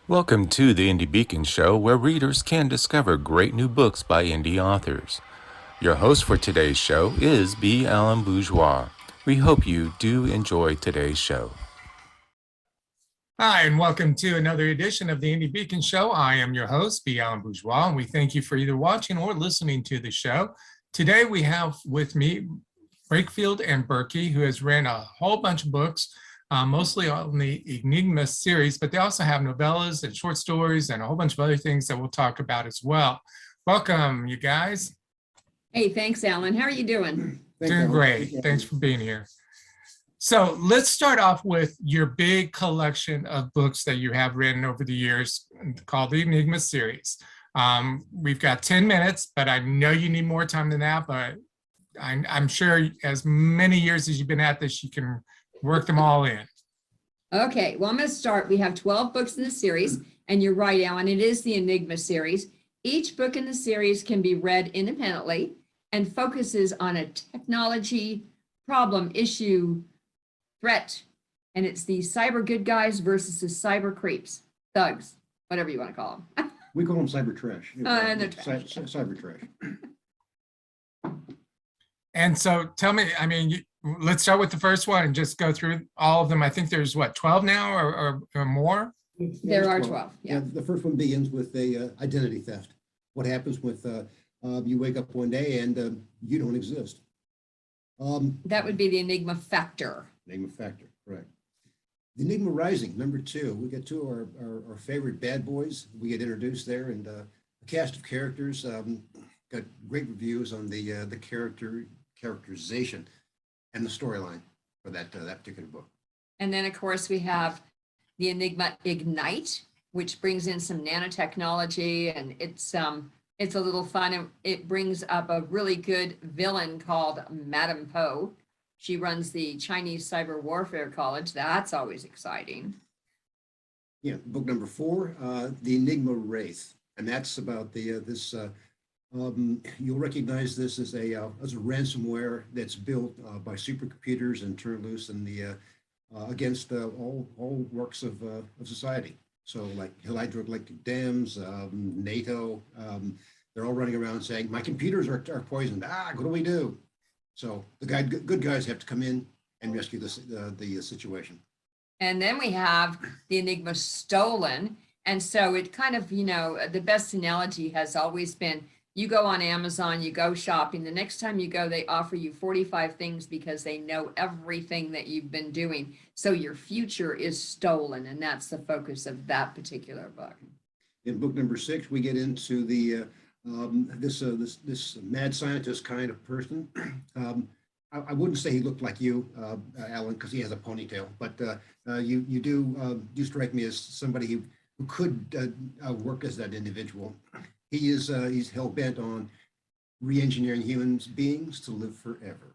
Welcome to the Indie Beacon Show, where readers can discover great new books by indie authors. Your host for today's show is B Alan Bourgeois. We hope you do enjoy today's show. Hi, and welcome to another edition of the Indie Beacon Show. I am your host, B Alan Bourgeois, and we thank you for either watching or listening to the show. Today we have with me Breakfield and Burkey, who has written a whole bunch of books, mostly on the Enigma series, but they also have novellas and short stories and a whole bunch of other things that we'll talk about as well. Welcome, you guys. Hey, thanks, Alan. How are you doing? Doing great. Thanks for being here. So let's start off with your big collection of books that you have written over the years called the Enigma Series. We've got 10 minutes, but I know you need more time than that, but I'm sure as many years as you've been at this, you can work them all in. Okay, well, I'm going to start. We have 12 books in the series, and you're right, Alan, it is the Enigma series. Each book in the series can be read independently and focuses on a technology problem, issue, threat, and it's the cyber good guys versus the cyber creeps, thugs, whatever you want to call them. We call them cyber trash. And they're trash. Cyber trash. And so tell me, I mean, let's start with the first one and just go through all of them. I think there's what, 12 now or more? There are 12, yeah. The first one begins with a identity theft. What happens with you wake up one day and you don't exist? That would be the Enigma Factor. Enigma Factor, correct. The Enigma Rising, number 2. We get two of our favorite bad boys. We get introduced there, and a cast of characters. Got great reviews on the characterization and the storyline for that particular book. And then, of course, we have the Enigma Ignite, which brings in some nanotechnology, and it's a little fun. And it brings up a really good villain called Madame Po. She runs the Chinese Cyber Warfare College. That's always exciting. Yeah, book number 4, the Enigma Wraith, and that's about this. You'll recognize this as a ransomware that's built by supercomputers and turned loose in the against all works of society. So like hydroelectric dams, NATO, they're all running around saying, my computers are poisoned. What do we do? So the good guys have to come in and rescue the situation. And then we have the Enigma Stolen. And so it kind of, the best analogy has always been, you go on Amazon, you go shopping. The next time you go, they offer you 45 things because they know everything that you've been doing. So your future is stolen. And that's the focus of that particular book. In book number 6, we get into the this mad scientist kind of person. I wouldn't say he looked like you, Alan, because he has a ponytail, but you do strike me as somebody who could work as that individual. He's hell bent on re-engineering human beings to live forever.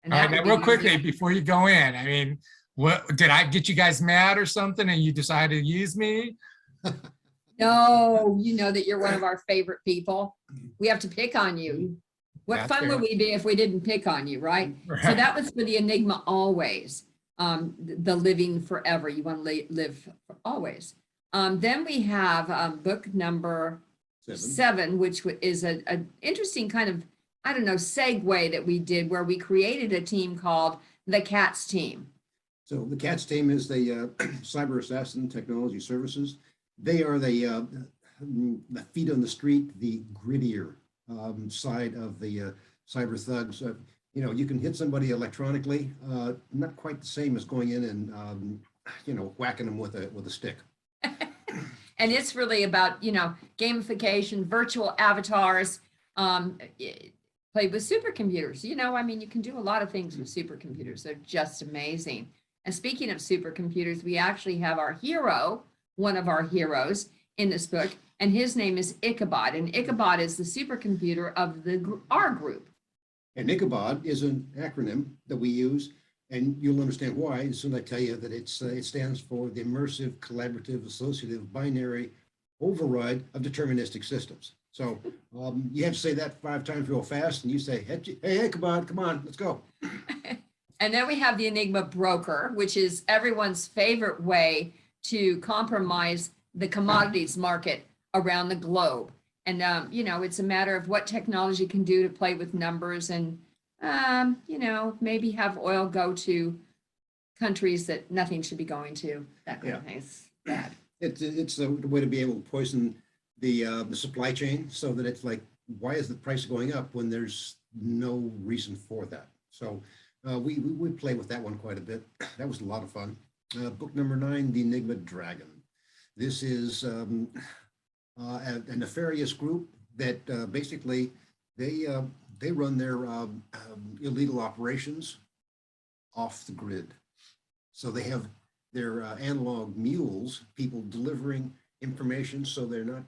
All right, now real quickly before you go in, I mean, what did I get you guys mad or something, and you decided to use me? No, you know that you're one of our favorite people. We have to pick on you. What fun would we be if we didn't pick on you, right? So that was for the Enigma Always, the living forever. You want to live always. Then we have book number 7, which is an interesting kind of, segue that we did where we created a team called the CATS team. So the CATS team is the Cyber Assassin Technology Services. They are the feet on the street, the grittier side of the cyber thugs. You can hit somebody electronically, not quite the same as going in and whacking them with a stick. And it's really about gamification, virtual avatars, played with supercomputers. You can do a lot of things with supercomputers. They're just amazing. And speaking of supercomputers, we actually have our hero, one of our heroes in this book, and his name is Ichabod. And Ichabod is the supercomputer of our group. And Ichabod is an acronym that we use, and you'll understand why as soon as I tell you that it stands for the Immersive, Collaborative, Associative, Binary Override of Deterministic Systems. So you have to say that 5 times real fast, and you say, hey, Ichabod, come on, let's go. And then we have the Enigma Broker, which is everyone's favorite way to compromise the commodities market around the globe. And, it's a matter of what technology can do to play with numbers and, maybe have oil go to countries that nothing should be going to. That kind of thing is bad. It's a way to be able to poison the supply chain so that it's like, why is the price going up when there's no reason for that? So we play with that one quite a bit. That was a lot of fun. Book number 9, The Enigma Dragon. This is a nefarious group that basically they run their illegal operations off the grid. So they have their analog mules, people delivering information so they're not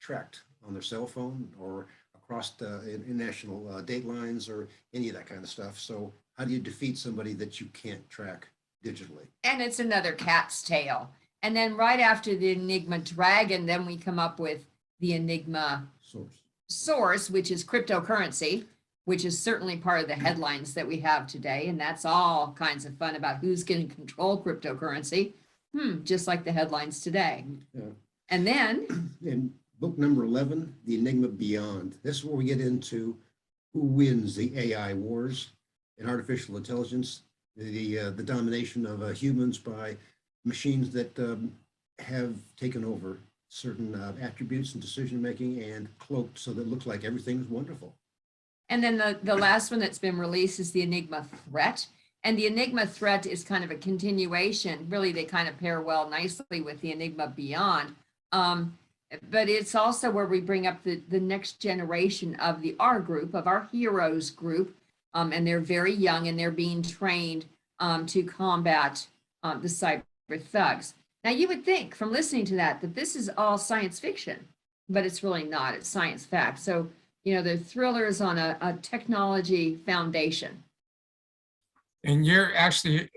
tracked on their cell phone or across the international date lines or any of that kind of stuff. So how do you defeat somebody that you can't track digitally? And it's another cat's tail. And then right after the Enigma Dragon, then we come up with the Enigma Source, which is cryptocurrency, which is certainly part of the headlines that we have today. And that's all kinds of fun about who's going to control cryptocurrency, just like the headlines today. Yeah. And then in book number 11, The Enigma Beyond, this is where we get into who wins the AI wars in artificial intelligence, the domination of humans by machines that have taken over certain attributes and decision-making and cloaked so that it looks like everything's wonderful. And then the last one that's been released is the Enigma Threat. And the Enigma Threat is kind of a continuation. Really, they kind of pair well nicely with the Enigma Beyond. But it's also where we bring up the next generation of the R group, of our heroes group. And they're very young and they're being trained to combat the cyber thugs. Now, you would think from listening to that this is all science fiction, but it's really not. It's science fact. So, the thriller is on a technology foundation. And you're actually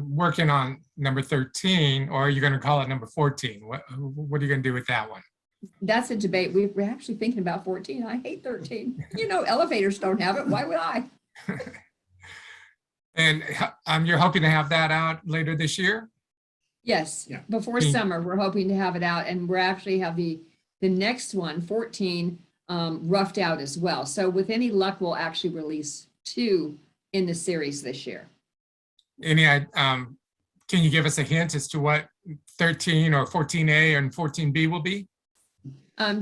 working on number 13, or are you going to call it number 14? What are you going to do with that one? That's a debate. We're actually thinking about 14. I hate 13. Elevators don't have it. Why would I? And you're hoping to have that out later this year? Yes, Yeah. Before summer, we're hoping to have it out, and we're actually have the next one, 14, roughed out as well. So with any luck, we'll actually release 2 in the series this year. Can you give us a hint as to what 13 or 14A and 14B will be?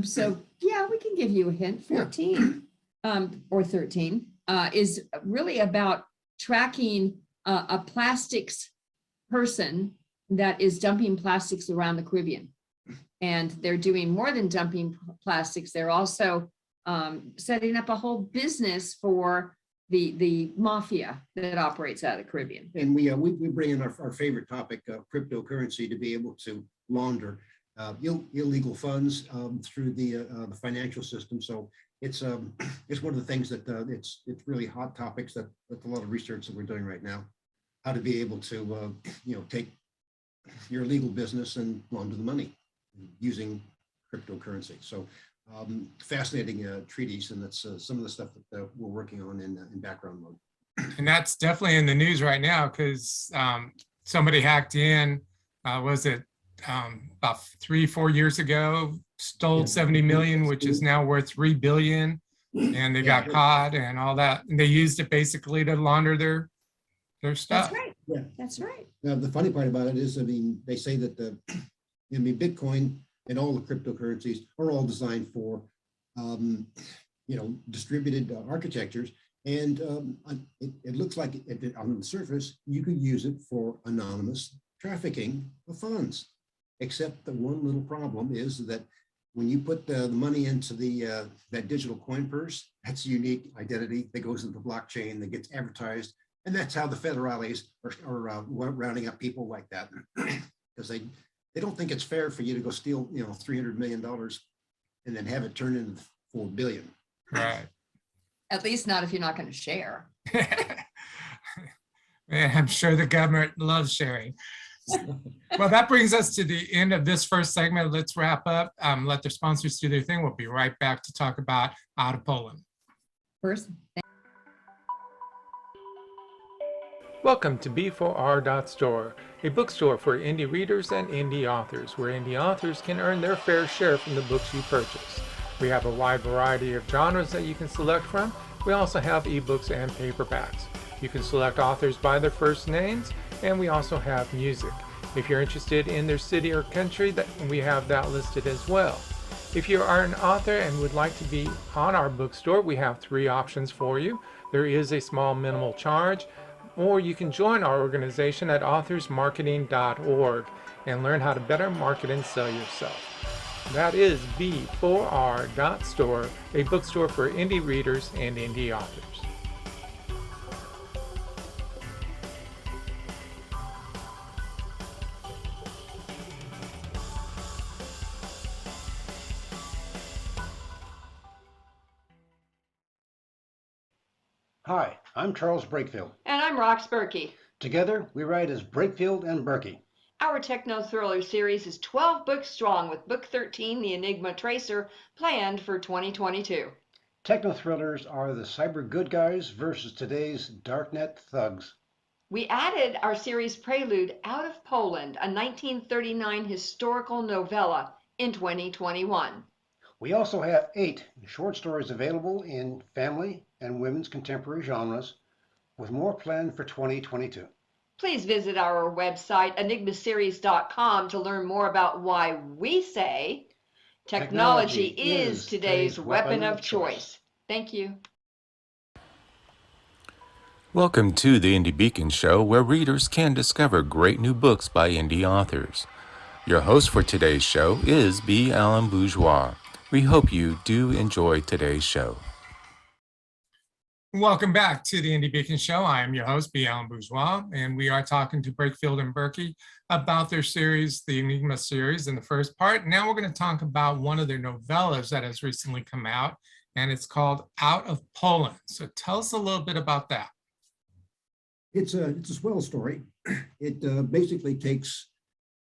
So yeah, we can give you a hint. 14 or 13 is really about tracking a plastics person that is dumping plastics around the Caribbean. And they're doing more than dumping plastics. They're also setting up a whole business for the mafia that operates out of the Caribbean. And we bring in our favorite topic, cryptocurrency, to be able to launder illegal funds through the financial system. So it's one of the things that it's really hot topics that a lot of research that we're doing right now, how to be able to take your legal business and launder the money using cryptocurrency. So fascinating treatise, and that's some of the stuff that we're working on in background mode. And that's definitely in the news right now because somebody hacked in, was it about 3-4 years ago, stole 70 million, which is now worth 3 billion. And they got caught and all that. And they used it basically to launder their stuff. That's right. Yeah, that's right. Now, the funny part about it is, they say that Bitcoin and all the cryptocurrencies are all designed for, distributed architectures. And it looks like on the surface, you could use it for anonymous trafficking of funds. Except the one little problem is that when you put the money into that digital coin purse, that's a unique identity that goes into the blockchain that gets advertised. And that's how the federales are rounding up people like that, because they don't think it's fair for you to go steal $300 million and then have it turned into $4 billion. Right. At least not if you're not going to share. Man, I'm sure the government loves sharing. Well, that brings us to the end of this first segment. Let's wrap up. Let the sponsors do their thing. We'll be right back to talk about Out of Poland. First, Welcome to B4R.store, a bookstore for indie readers and indie authors, where indie authors can earn their fair share from the books you purchase. We have a wide variety of genres that you can select from. We also have ebooks and paperbacks. You can select authors by their first names, and we also have music. If you're interested in their city or country, we have that listed as well. If you are an author and would like to be on our bookstore, we have 3 options for you. There is a small minimal charge, or you can join our organization at authorsmarketing.org and learn how to better market and sell yourself. That is B4R.store, a bookstore for indie readers and indie authors. Hi, I'm Charles Breakfield. And I'm Rox Burkey. Together, we write as Breakfield and Burkey. Our Techno Thriller series is 12 books strong, with book 13, The Enigma Tracer, planned for 2022. Techno thrillers are the cyber good guys versus today's darknet thugs. We added our series prelude, Out of Poland, a 1939 historical novella, in 2021. We also have 8 short stories available in family and women's contemporary genres, with more planned for 2022. Please visit our website, enigmaseries.com, to learn more about why we say technology is today's weapon of choice. Thank you. Welcome to the Indie Beacon Show, where readers can discover great new books by indie authors. Your host for today's show is B Alan Bourgeois. We hope you do enjoy today's show. Welcome back to the Indie Beacon Show. I am your host, B Alan Bourgeois, and we are talking to Breakfield and Burkey about their series, the Enigma Series, in the first part. Now we're going to talk about one of their novellas that has recently come out, and it's called Out of Poland. So tell us a little bit about that. It's a swell story. It basically takes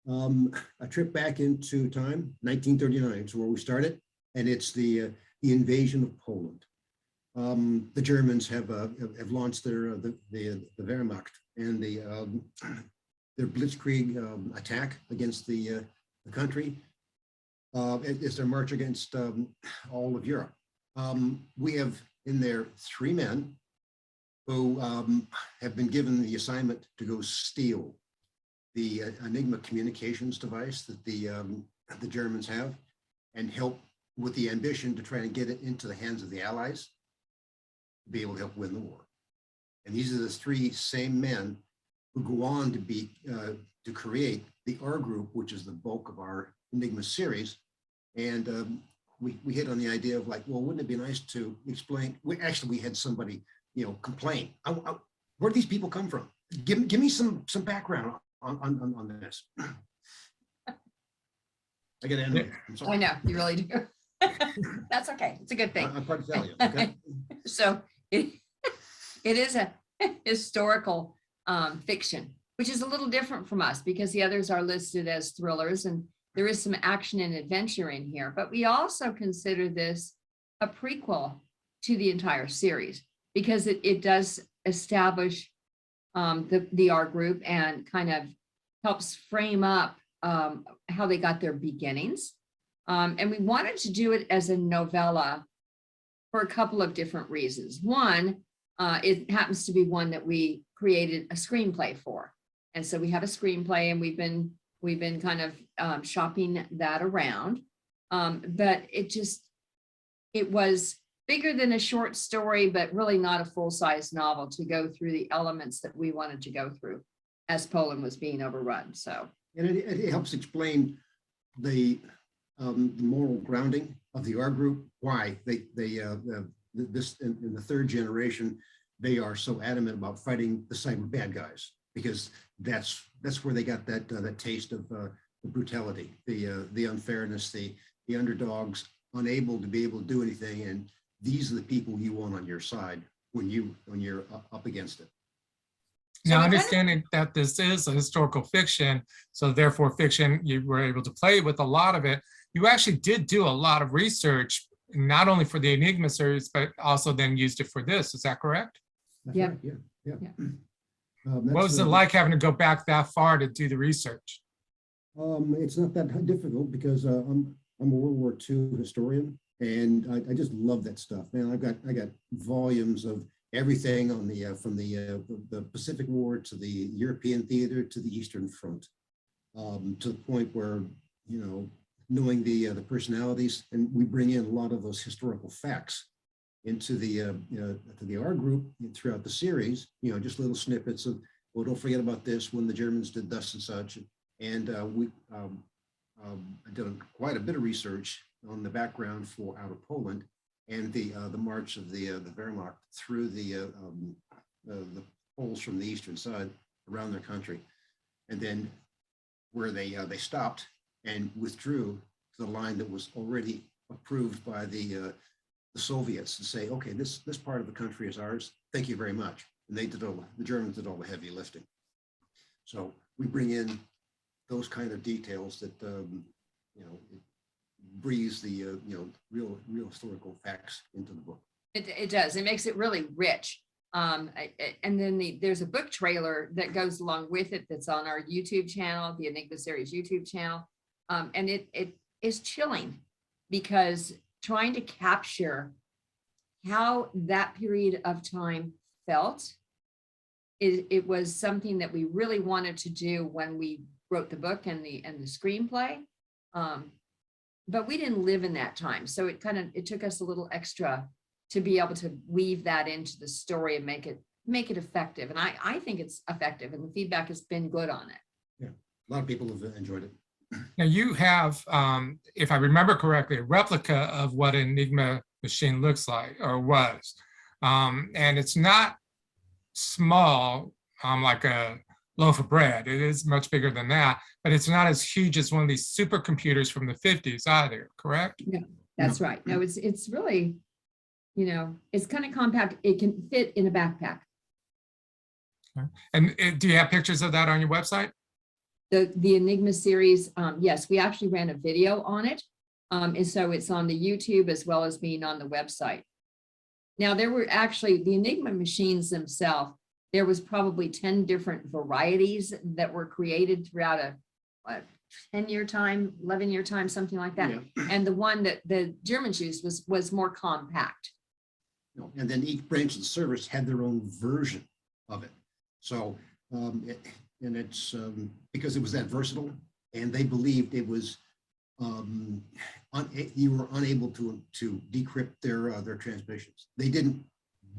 a trip back into time, 1939 is where we started, and it's the invasion of Poland. The Germans have launched the Wehrmacht and their blitzkrieg attack against the country. It's their march against all of Europe. We have in there 3 men who have been given the assignment to go steal the Enigma communications device that the Germans have, and help with the ambition to try and get it into the hands of the Allies, to be able to help win the war. And these are the 3 same men who go on to be to create the R group, which is the bulk of our Enigma series. And we hit on the idea of like, well, wouldn't it be nice to explain? We had somebody, complain. Where do these people come from? Give me some background on this. I got to end. I know, you really do. That's okay. It's a good thing. I'm part of Italian. Okay? So it is a historical fiction, which is a little different from us because the others are listed as thrillers, and there is some action and adventure in here. But we also consider this a prequel to the entire series because it does establish the R group and kind of helps frame up how they got their beginnings. And we wanted to do it as a novella for a couple of different reasons. One, it happens to be one that we created a screenplay for. And so we have a screenplay, and we've been kind of shopping that around. But it was bigger than a short story, but really not a full-size novel to go through the elements that we wanted to go through as Poland was being overrun. So, and it helps explain the moral grounding of the R group, why this in the 3rd generation, they are so adamant about fighting the cyber bad guys, because that's where they got that taste of the brutality, the unfairness, the underdogs unable to be able to do anything, and these are the people you want on your side when you're up against it. Now, understanding that this is a historical fiction, so therefore fiction, you were able to play with a lot of it. You actually did do a lot of research, not only for the Enigma series, but also then used it for this. Is that correct? That's Yeah. right, yeah. What was it like having to go back that far to do the research? It's not that difficult because I'm a World War II historian, and I just love that stuff, man. I got volumes of everything on the from the Pacific War to the European theater to the Eastern Front, to the point where, you know, knowing the personalities, and we bring in a lot of those historical facts into the R group throughout the series. You know, just little snippets of, well, don't forget about this when the Germans did thus and such. And I did quite a bit of research on the background for Outer Poland and the march of the Wehrmacht through the Poles from the eastern side around their country, and then where they stopped and withdrew to the line that was already approved by the Soviets to say, okay, this part of the country is ours. Thank you very much. And the Germans did all the heavy lifting. So we bring in those kind of details that you know, it breathes the you know, real historical facts into the book. It does. It makes it really rich. And then there's a book trailer that goes along with it that's on our YouTube channel, the Enigma Series YouTube channel. And it is chilling because trying to capture how that period of time felt, it was something that we really wanted to do when we wrote the book and the screenplay. But we didn't live in that time. So it took us a little extra to be able to weave that into the story and make it effective. And I think it's effective, and the feedback has been good on it. Yeah, a lot of people have enjoyed it. Now you have, if I remember correctly, a replica of what an Enigma machine looks like or was. And it's not small, like a loaf of bread. It is much bigger than that, but it's not as huge as one of these supercomputers from the 50s either, correct? Yeah, that's right. No, it's really, you know, it's kind of compact. It can fit in a backpack. Okay. And do you have pictures of that on your website? The Enigma series, yes, we actually ran a video on it. And so it's on the YouTube as well as being on the website. Now, there were actually the Enigma machines themselves. There was probably 10 different varieties that were created throughout a 10-year time, 11-year time, something like that. Yeah. And the one that the Germans used was more compact. And then each branch of the service had their own version of it. So, it's because it was that versatile, and they believed it was you were unable to decrypt their transmissions. They didn't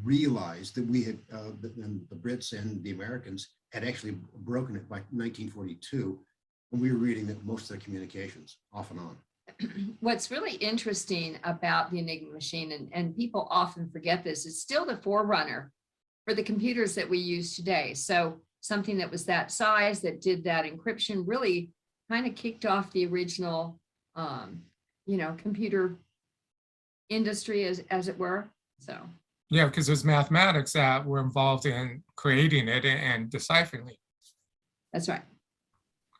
realize that we had the Brits and the Americans had actually broken it by 1942, when we were reading that most of their communications off and on. What's really interesting about the Enigma machine, and people often forget this, it's still the forerunner for the computers that we use today. So something that was that size, that did that encryption, really kind of kicked off the original, you know, computer industry, as it were. So. Yeah, because there's mathematics that were involved in creating it and deciphering it. That's right.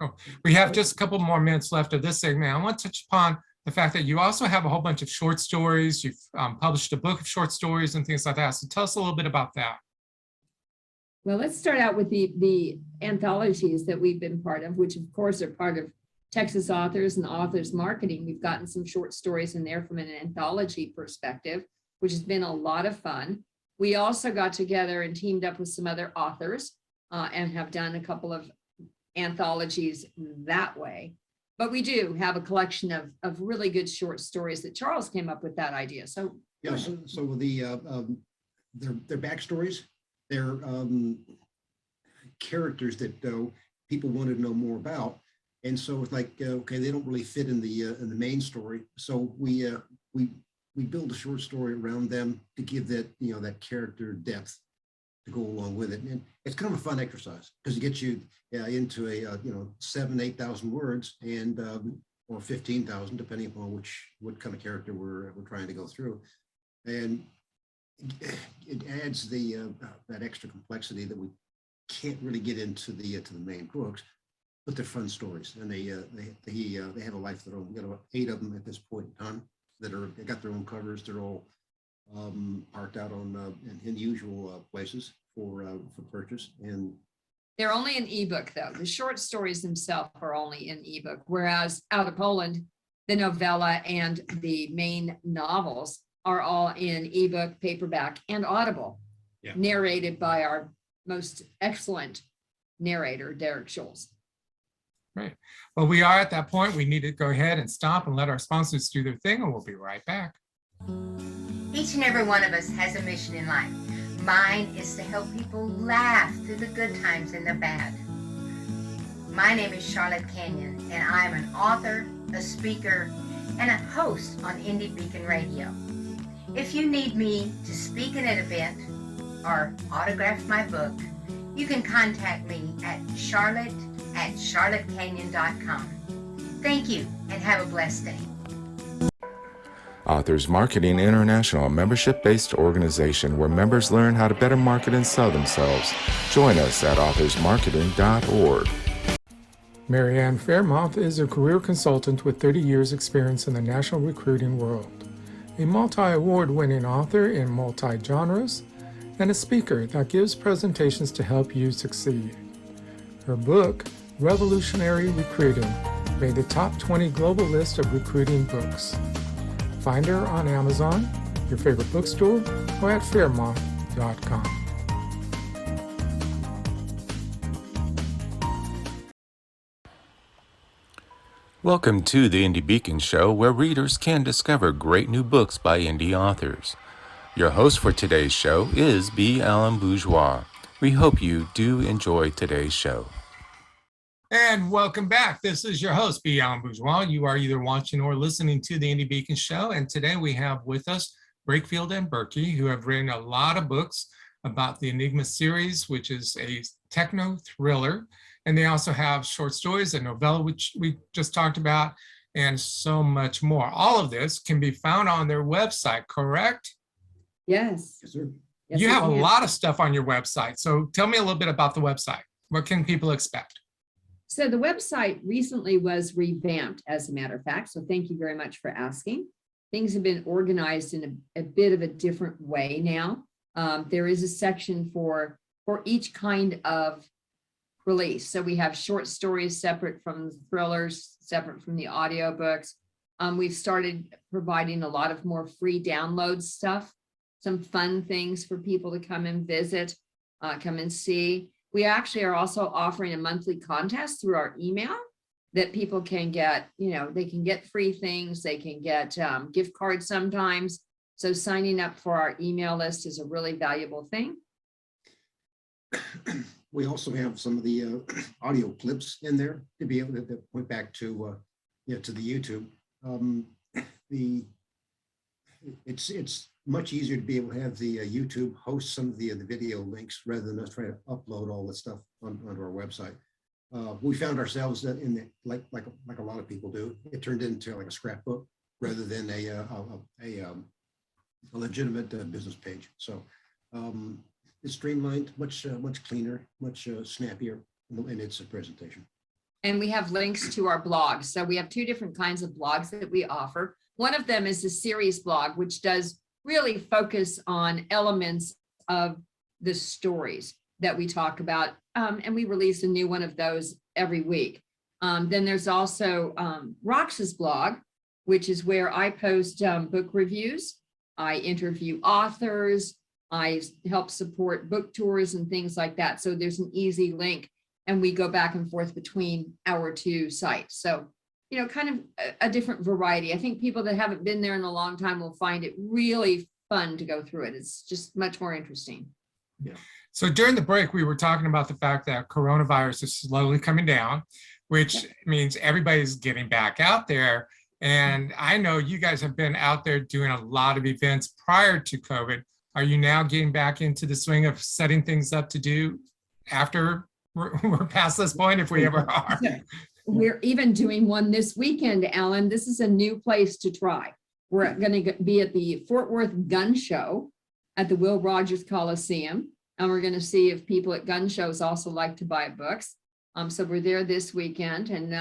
Cool. We have just a couple more minutes left of this segment. I want to touch upon the fact that you also have a whole bunch of short stories. You've published a book of short stories and things like that. So tell us a little bit about that. Well, let's start out with the anthologies that we've been part of, which of course are part of Texas Authors and Authors Marketing. We've gotten some short stories in there from an anthology perspective, which has been a lot of fun. We also got together and teamed up with some other authors and have done a couple of anthologies that way. But we do have a collection of really good short stories that Charles came up with that idea. So yeah, so their backstories, their characters that people wanted to know more about, and so it's like okay, they don't really fit in the main story. So we build a short story around them to give that, you know, that character depth to go along with it. And it's kind of a fun exercise because it gets you into a, you know, 7,000 to 8,000 words and, or 15,000, depending upon what kind of character we're trying to go through. And it adds that extra complexity that we can't really get into the main books, but they're fun stories. And they have a life of their own. We've got about 8 of them at this point in time that they got their own covers. They're all parked out on in usual places for purchase, and They're only in ebook though. The short stories themselves are only in ebook, whereas out of Poland, the novella and the main novels are all in ebook, paperback, and Audible, narrated by our most excellent narrator, Derek Schultz. Right. Well, we are at that point. We need to go ahead and stop and let our sponsors do their thing, and we'll be right back. Each and every one of us has a mission in life. Mine is to help people laugh through the good times and the bad. My name is Charlotte Canyon, and I'm an author, a speaker, and a host on Indie Beacon Radio. If you need me to speak at an event or autograph my book, you can contact me at charlotte@charlottecanyon.com. Thank you, and have a blessed day. Authors Marketing International, a membership-based organization where members learn how to better market and sell themselves. Join us at authorsmarketing.org. Marianne Fairmouth is a career consultant with 30 years experience in the national recruiting world, a multi-award-winning author in multi-genres, and a speaker that gives presentations to help you succeed. Her book, Revolutionary Recruiting, made the top 20 global list of recruiting books. Find her on Amazon, your favorite bookstore, or at fairmouth.com. Welcome to the Indie Beacon Show, where readers can discover great new books by indie authors. Your host for today's show is B Alan Bourgeois. We hope you do enjoy today's show. And welcome back. This is your host, B Alan Bourgeois. You are either watching or listening to the Indie Beacon Show. And today we have with us Breakfield and Burkey, who have written a lot of books about the Enigma Series, which is a techno thriller. And they also have short stories, a novella, which we just talked about, and so much more. All of this can be found on their website, correct? Yes. Yes, sir. Yes, You we have a can. lot of stuff on your website. So tell me a little bit about the website. What can people expect? So the website recently was revamped, as a matter of fact. So thank you very much for asking. Things have been organized in a bit of a different way now. There is a section for each kind of release. So we have short stories separate from thrillers, separate from the audiobooks. We've started providing a lot of more free download stuff, some fun things for people to come and visit, come and see. We actually are also offering a monthly contest through our email that people can get, they can get free things, they can get gift cards sometimes. So signing up for our email list is a really valuable thing. We also have some of the audio clips in there to be able to point back to the YouTube. It's much easier to be able to have the YouTube host some of the video links rather than us trying to upload all the stuff onto our website. We found ourselves that like a lot of people do, it turned into like a scrapbook rather than a legitimate business page. So it's streamlined, much cleaner, much snappier in its presentation. And we have links to our blogs. So we have two different kinds of blogs that we offer. One of them is the series blog, which does really focus on elements of the stories that we talk about. And we release a new one of those every week. Then there's also Rox's blog, which is where I post book reviews. I interview authors. I help support book tours and things like that. So there's an easy link, and we go back and forth between our two sites. So, kind of a different variety. I think people that haven't been there in a long time will find it really fun to go through it. It's just much more interesting. Yeah. So during the break, we were talking about the fact that coronavirus is slowly coming down, which means everybody's getting back out there. And I know you guys have been out there doing a lot of events prior to COVID. Are you now getting back into the swing of setting things up to do after we're past this point, if we ever are? We're even doing one this weekend, Alan. This is a new place to try. We're going to be at the Fort Worth Gun Show at the Will Rogers Coliseum. And we're going to see if people at gun shows also like to buy books. So we're there this weekend. And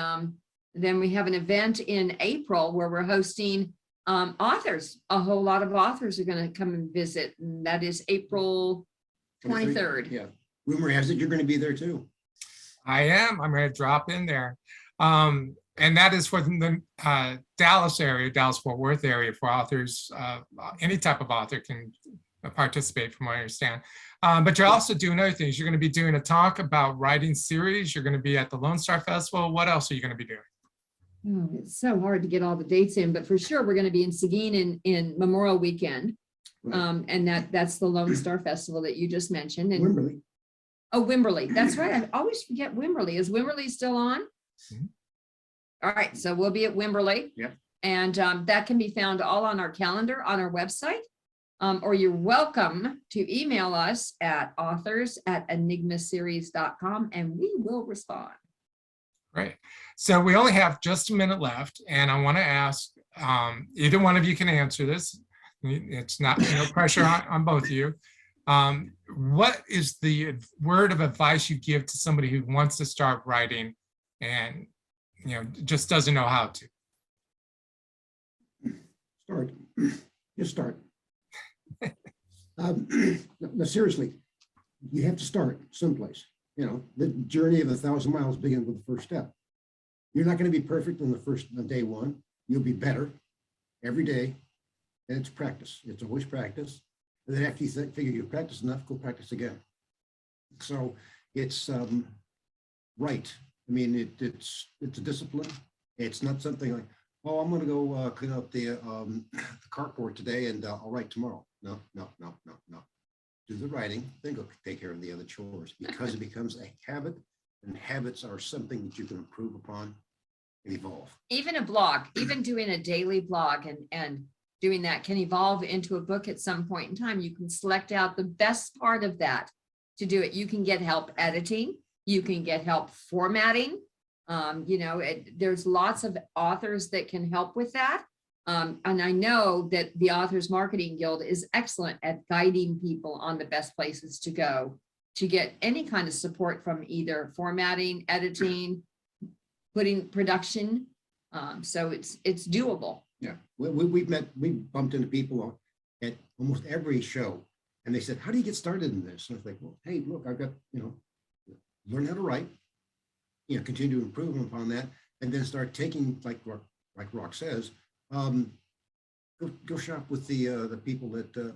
then we have an event in April where we're hosting authors. A whole lot of authors are going to come and visit. And that is April 23rd. Yeah. Rumor has it you're going to be there too. I am. I'm going to drop in there. And that is for the Dallas area, Dallas-Fort Worth area for authors. Any type of author can participate from what I understand. But you're also doing other things. You're going to be doing a talk about writing series. You're going to be at the Lone Star Festival. What else are you going to be doing? Oh, it's so hard to get all the dates in, but for sure we're going to be in Seguin in Memorial Weekend. And that's the Lone Star Festival that you just mentioned. And Wimberley. oh, Wimberley. That's right. I always forget Wimberley. Is Wimberley still on? Mhm. All right. So we'll be at Wimberley. Yep. And that can be found all on our calendar on our website. Or you're welcome to email us at authors@enigmaseries.com and we will respond. Great. So we only have just a minute left, and I want to ask, either one of you can answer this. It's not no pressure on both of you. What is the word of advice you give to somebody who wants to start writing and just doesn't know how to? Start. Just start. No, seriously, you have to start someplace. The journey of 1,000 miles begins with the first step. You're not going to be perfect on day one. You'll be better every day. And it's practice. It's always practice. And then after you figure you've practiced enough, go practice again. So it's right. I mean, it's a discipline. It's not something like, oh, I'm going to go clean out the carport today and I'll write tomorrow. No. Do the writing, then go take care of the other chores, because it becomes a habit, and habits are something that you can improve upon and evolve. Even a blog, even doing a daily blog and doing that can evolve into a book at some point in time. You can select out the best part of that to do it. You can get help editing. You can get help formatting. There's lots of authors that can help with that. And I know that the Authors Marketing Guild is excellent at guiding people on the best places to go to get any kind of support from either formatting, editing, putting production. So it's doable. Yeah, we bumped into people at almost every show, and they said, "How do you get started in this?" And I was like, "Well, hey, look, I've got learn how to write, continue to improve upon that, and then start taking like Rock says." Go shop with the people at the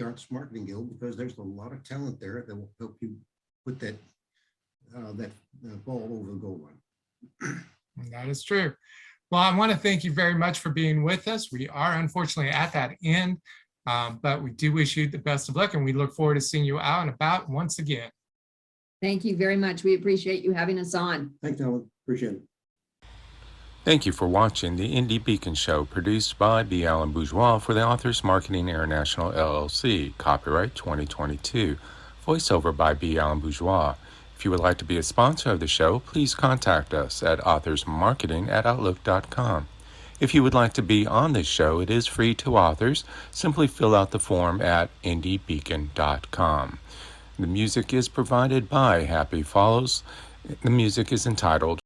Arts Marketing Guild, because there's a lot of talent there that will help you put that ball over the goal line. That is true. Well, I want to thank you very much for being with us. We are unfortunately at that end, but we do wish you the best of luck, and we look forward to seeing you out and about once again. Thank you very much. We appreciate you having us on. Thanks, Alan. Appreciate it. Thank you for watching the Indie Beacon Show, produced by B Alan Bourgeois for the Authors Marketing International LLC, copyright 2022, voiceover by B Alan Bourgeois. If you would like to be a sponsor of the show, please contact us at authorsmarketing@outlook.com. If you would like to be on this show, it is free to authors. Simply fill out the form at indiebeacon.com. The music is provided by Happy Follows. The music is entitled